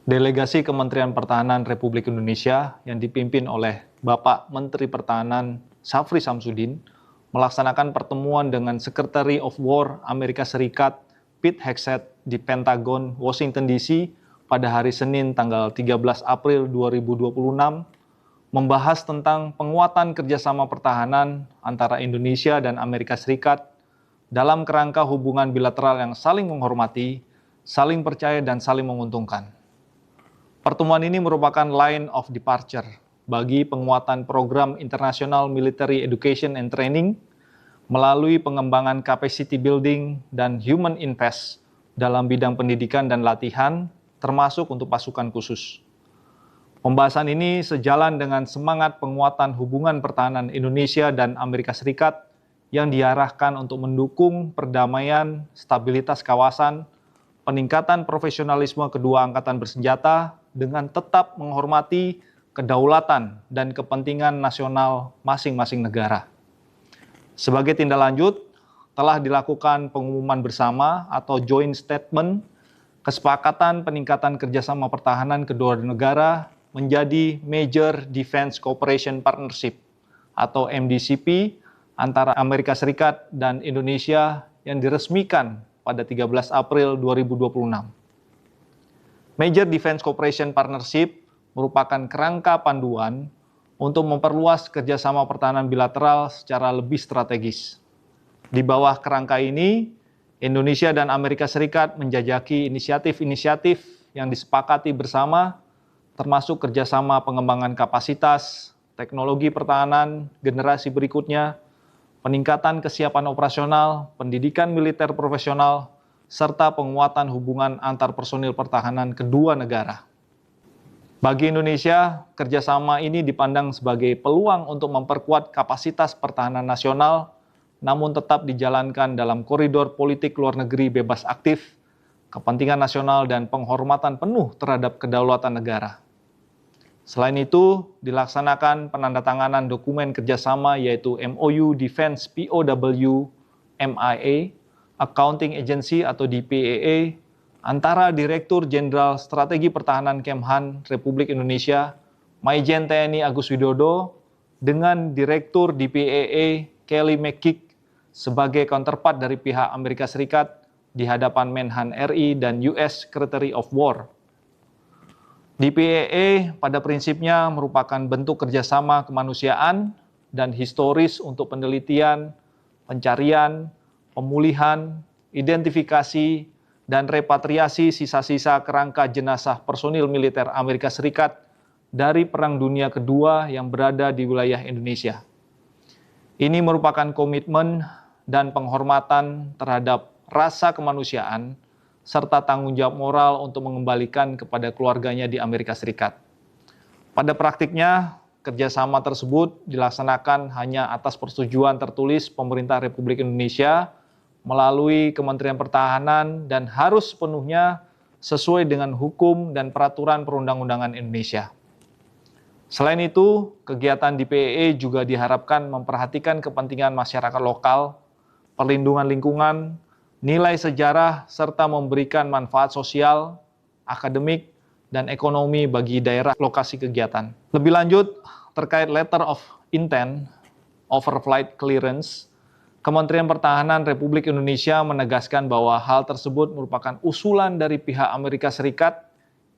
Delegasi Kementerian Pertahanan Republik Indonesia yang dipimpin oleh Bapak Menteri Pertahanan Syafri Samsudin melaksanakan pertemuan dengan Secretary of War Amerika Serikat Pete Hegseth di Pentagon, Washington DC pada hari Senin tanggal 13 April 2026 membahas tentang penguatan kerjasama pertahanan antara Indonesia dan Amerika Serikat dalam kerangka hubungan bilateral yang saling menghormati, saling percaya, dan saling menguntungkan. Pertemuan ini merupakan line of departure bagi penguatan program International Military Education and Training melalui pengembangan capacity building dan human invest dalam bidang pendidikan dan latihan, termasuk untuk pasukan khusus. Pembahasan ini sejalan dengan semangat penguatan hubungan pertahanan Indonesia dan Amerika Serikat yang diarahkan untuk mendukung perdamaian, stabilitas kawasan, peningkatan profesionalisme kedua angkatan bersenjata dengan tetap menghormati kedaulatan dan kepentingan nasional masing-masing negara. Sebagai tindak lanjut, telah dilakukan pengumuman bersama atau joint statement kesepakatan peningkatan kerjasama pertahanan kedua negara menjadi Major Defense Cooperation Partnership atau MDCP antara Amerika Serikat dan Indonesia yang diresmikan pada 13 April 2026. Major Defense Cooperation Partnership merupakan kerangka panduan untuk memperluas kerjasama pertahanan bilateral secara lebih strategis. Di bawah kerangka ini, Indonesia dan Amerika Serikat menjajaki inisiatif-inisiatif yang disepakati bersama, termasuk kerjasama pengembangan kapasitas, teknologi pertahanan, generasi berikutnya, peningkatan kesiapan operasional, pendidikan militer profesional, serta penguatan hubungan antar personil pertahanan kedua negara. Bagi Indonesia, kerjasama ini dipandang sebagai peluang untuk memperkuat kapasitas pertahanan nasional, namun tetap dijalankan dalam koridor politik luar negeri bebas aktif, kepentingan nasional, dan penghormatan penuh terhadap kedaulatan negara. Selain itu, dilaksanakan penandatanganan dokumen kerjasama yaitu MOU Defense POW MIA, Accounting Agency atau DPAA, antara Direktur Jenderal Strategi Pertahanan Kemhan Republik Indonesia, Maijen TNI Agus Widodo, dengan Direktur DPAA Kelly McKeek sebagai counterpart dari pihak Amerika Serikat di hadapan Menhan RI dan US Secretary of War. DPAA pada prinsipnya merupakan bentuk kerjasama kemanusiaan dan historis untuk penelitian, pencarian, pemulihan, identifikasi, dan repatriasi sisa-sisa kerangka jenazah personil militer Amerika Serikat dari Perang Dunia Kedua yang berada di wilayah Indonesia. Ini merupakan komitmen dan penghormatan terhadap rasa kemanusiaan serta tanggung jawab moral untuk mengembalikan kepada keluarganya di Amerika Serikat. Pada praktiknya, kerjasama tersebut dilaksanakan hanya atas persetujuan tertulis pemerintah Republik Indonesia melalui Kementerian Pertahanan dan harus sepenuhnya sesuai dengan hukum dan peraturan perundang-undangan Indonesia. Selain itu, kegiatan DPAA juga diharapkan memperhatikan kepentingan masyarakat lokal, perlindungan lingkungan, nilai sejarah, serta memberikan manfaat sosial, akademik, dan ekonomi bagi daerah lokasi kegiatan. Lebih lanjut, terkait Letter of Intent, Overflight Clearance, Kementerian Pertahanan Republik Indonesia menegaskan bahwa hal tersebut merupakan usulan dari pihak Amerika Serikat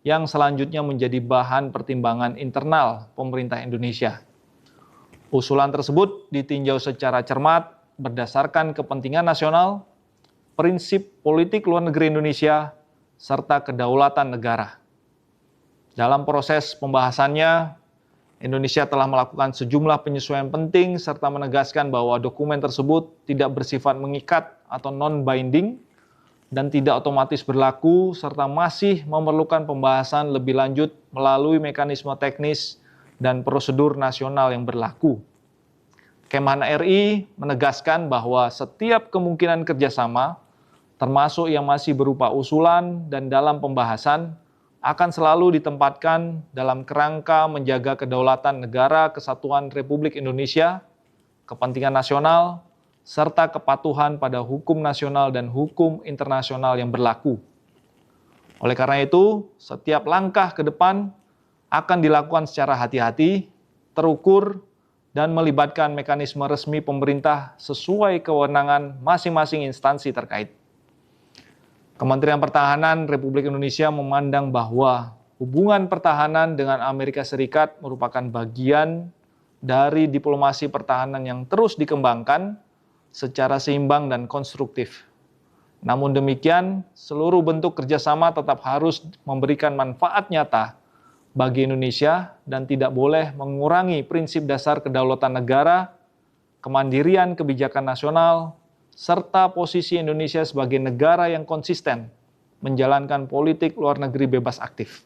yang selanjutnya menjadi bahan pertimbangan internal pemerintah Indonesia. Usulan tersebut ditinjau secara cermat berdasarkan kepentingan nasional, prinsip politik luar negeri Indonesia, serta kedaulatan negara. Dalam proses pembahasannya, Indonesia telah melakukan sejumlah penyesuaian penting serta menegaskan bahwa dokumen tersebut tidak bersifat mengikat atau non-binding dan tidak otomatis berlaku serta masih memerlukan pembahasan lebih lanjut melalui mekanisme teknis dan prosedur nasional yang berlaku. Kemhan RI menegaskan bahwa setiap kemungkinan kerjasama, termasuk yang masih berupa usulan dan dalam pembahasan, akan selalu ditempatkan dalam kerangka menjaga kedaulatan negara kesatuan Republik Indonesia, kepentingan nasional, serta kepatuhan pada hukum nasional dan hukum internasional yang berlaku. Oleh karena itu, setiap langkah ke depan akan dilakukan secara hati-hati, terukur, dan melibatkan mekanisme resmi pemerintah sesuai kewenangan masing-masing instansi terkait. Kementerian Pertahanan Republik Indonesia memandang bahwa hubungan pertahanan dengan Amerika Serikat merupakan bagian dari diplomasi pertahanan yang terus dikembangkan secara seimbang dan konstruktif. Namun demikian, seluruh bentuk kerjasama tetap harus memberikan manfaat nyata bagi Indonesia dan tidak boleh mengurangi prinsip dasar kedaulatan negara, kemandirian kebijakan nasional, serta posisi Indonesia sebagai negara yang konsisten menjalankan politik luar negeri bebas aktif.